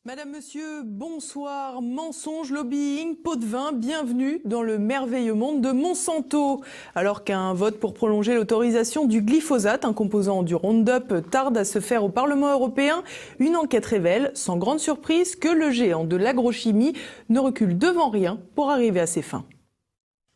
Madame, Monsieur, bonsoir. Mensonge, lobbying, pot de vin, bienvenue dans le merveilleux monde de Monsanto. Alors qu'un vote pour prolonger l'autorisation du glyphosate, un composant du Roundup, tarde à se faire au Parlement européen, une enquête révèle, sans grande surprise, que le géant de l'agrochimie ne recule devant rien pour arriver à ses fins.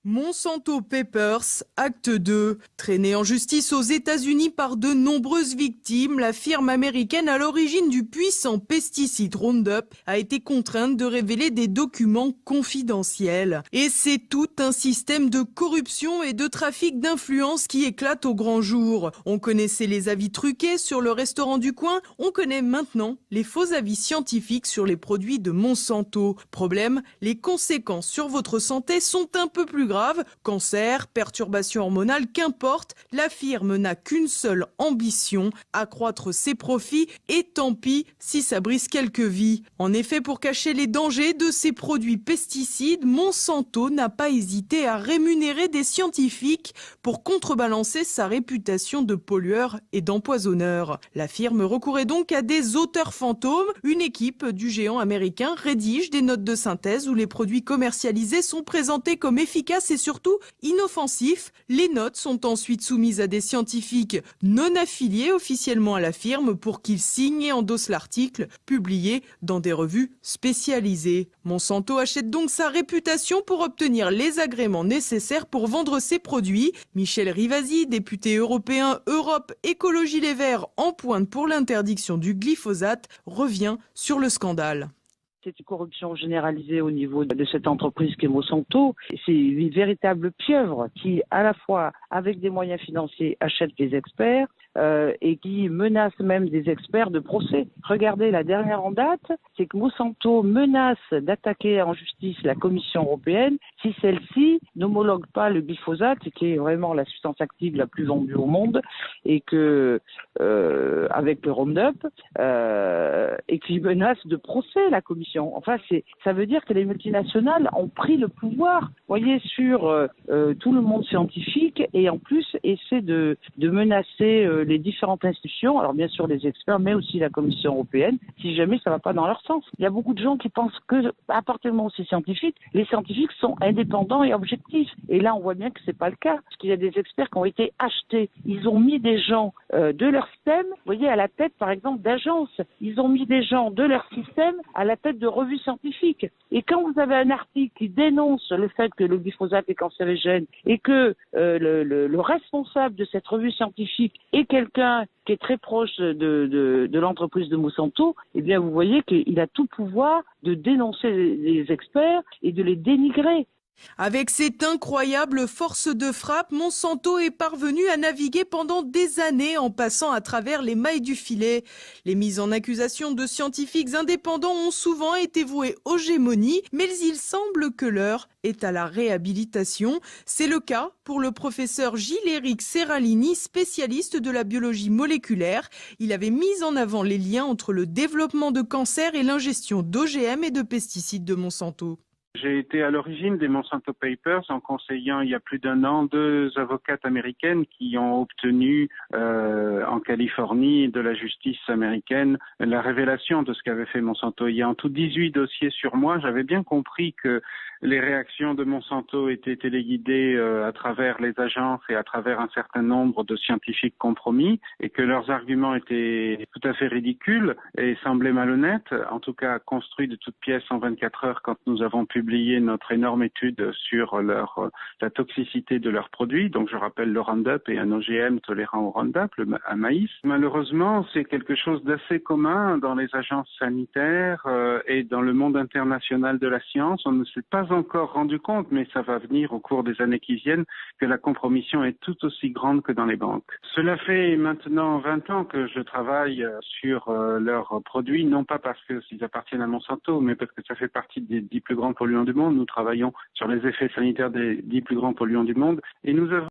Monsanto Papers, acte 2. Traînée en justice aux États-Unis par de nombreuses victimes, la firme américaine à l'origine du puissant pesticide Roundup a été contrainte de révéler des documents confidentiels. Et c'est tout un système de corruption et de trafic d'influence qui éclate au grand jour. On connaissait les avis truqués sur le restaurant du coin, on connaît maintenant les faux avis scientifiques sur les produits de Monsanto. Problème, les conséquences sur votre santé sont un peu plus graves. Cancer, perturbations hormonales, qu'importe, la firme n'a qu'une seule ambition, accroître ses profits et tant pis si ça brise quelques vies. En effet, pour cacher les dangers de ces produits pesticides, Monsanto n'a pas hésité à rémunérer des scientifiques pour contrebalancer sa réputation de pollueur et d'empoisonneur. La firme recourait donc à des auteurs fantômes. Une équipe du géant américain rédige des notes de synthèse où les produits commercialisés sont présentés comme efficaces et surtout inoffensifs. Les notes sont ensuite soumises à des scientifiques non affiliés officiellement à la firme pour qu'ils signent et endossent l'article, publié dans des revues spécialisées. Monsanto achète donc sa réputation pour obtenir les agréments nécessaires pour vendre ses produits. Michel Rivasi, député européen Europe Écologie Les Verts en pointe pour l'interdiction du glyphosate, revient sur le scandale. C'est une corruption généralisée au niveau de cette entreprise qui est Monsanto. C'est une véritable pieuvre qui, à la fois, avec des moyens financiers, achète des experts et qui menace même des experts de procès. Regardez, la dernière en date, c'est que Monsanto menace d'attaquer en justice la Commission européenne si celle-ci n'homologue pas le glyphosate, qui est vraiment la substance active la plus vendue au monde, et que avec le Roundup, et qui menace de procès la Commission. Enfin, ça veut dire que les multinationales ont pris le pouvoir, voyez, sur tout le monde scientifique, et en plus essaient de menacer les différentes institutions, alors bien sûr les experts, mais aussi la Commission européenne, si jamais ça ne va pas dans leur sens. Il y a beaucoup de gens qui pensent que, à partir du moment où c'est scientifique, les scientifiques sont indépendants et objectifs. Et là, on voit bien que c'est pas le cas, parce qu'il y a des experts qui ont été achetés. Ils ont mis des gens de leur système, vous voyez, à la tête, par exemple, d'agences. Ils ont mis des gens de leur système à la tête de revues scientifiques. Et quand vous avez un article qui dénonce le fait que le glyphosate est cancérigène et que le responsable de cette revue scientifique est quelqu'un qui est très proche de l'entreprise de Monsanto, eh bien vous voyez qu'il a tout pouvoir de dénoncer les experts et de les dénigrer. Avec cette incroyable force de frappe, Monsanto est parvenu à naviguer pendant des années en passant à travers les mailles du filet. Les mises en accusation de scientifiques indépendants ont souvent été vouées aux gémonies, mais il semble que l'heure est à la réhabilitation. C'est le cas pour le professeur Gilles-Éric Serralini, spécialiste de la biologie moléculaire. Il avait mis en avant les liens entre le développement de cancer et l'ingestion d'OGM et de pesticides de Monsanto. J'ai été à l'origine des Monsanto Papers en conseillant il y a plus d'un an 2 avocates américaines qui ont obtenu en Californie de la justice américaine la révélation de ce qu'avait fait Monsanto. Il y a en tout 18 dossiers sur moi. J'avais bien compris que les réactions de Monsanto étaient téléguidées à travers les agences et à travers un certain nombre de scientifiques compromis et que leurs arguments étaient tout à fait ridicules et semblaient malhonnêtes, en tout cas construits de toutes pièces en 24 heures quand nous avons publié notre énorme étude sur la toxicité de leurs produits. Donc je rappelle le Roundup et un OGM tolérant au Roundup, un maïs. Malheureusement, c'est quelque chose d'assez commun dans les agences sanitaires et dans le monde international de la science. On ne s'est pas encore rendu compte, mais ça va venir au cours des années qui viennent, que la compromission est tout aussi grande que dans les banques. Cela fait maintenant 20 ans que je travaille sur leurs produits, non pas parce qu'ils appartiennent à Monsanto, mais parce que ça fait partie des 10 plus grands polluants du monde. Nous travaillons sur les effets sanitaires des 10 plus grands polluants du monde et nous avons